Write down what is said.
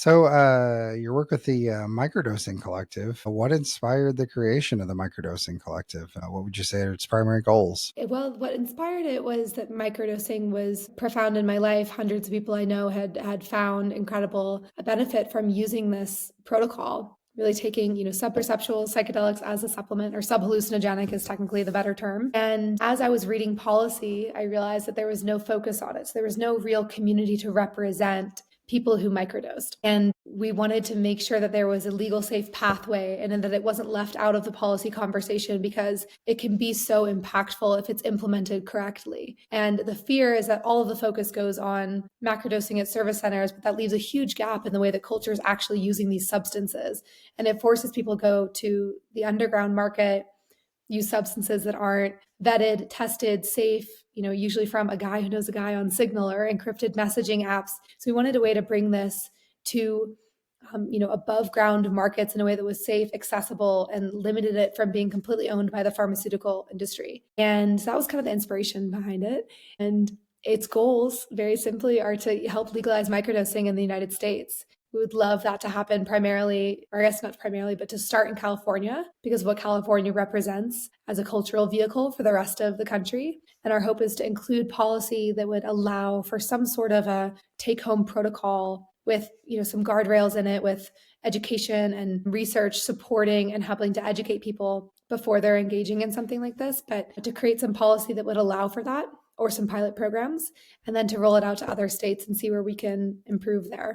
Your work with the Microdosing Collective, what inspired the creation of the Microdosing Collective? What would you say are its primary goals? Well, what inspired it was that microdosing was profound in my life. Hundreds of people I know had found incredible benefit from using this protocol. Really taking, sub-perceptual psychedelics as a supplement, or sub-hallucinogenic is technically the better term. And as I was reading policy, I realized that there was no focus on it. So there was no real community to represent people who microdosed. And we wanted to make sure that there was a legal safe pathway and that it wasn't left out of the policy conversation, because it can be so impactful if it's implemented correctly. And the fear is that all of the focus goes on macrodosing at service centers, but that leaves a huge gap in the way that culture is actually using these substances. And it forces people to go to the underground market, use substances that aren't vetted, tested, safe, usually from a guy who knows a guy on Signal or encrypted messaging apps. So we wanted a way to bring this to above ground markets in a way that was safe, accessible, and limited it from being completely owned by the pharmaceutical industry. And that was kind of the inspiration behind it. And its goals, very simply, are to help legalize microdosing in the United States. We would love that to happen primarily, or I guess not primarily, but to start in California, because of what California represents as a cultural vehicle for the rest of the country. And our hope is to include policy that would allow for some sort of a take-home protocol with, some guardrails in it, with education and research supporting and helping to educate people before they're engaging in something like this, but to create some policy that would allow for that, or some pilot programs, and then to roll it out to other states and see where we can improve there.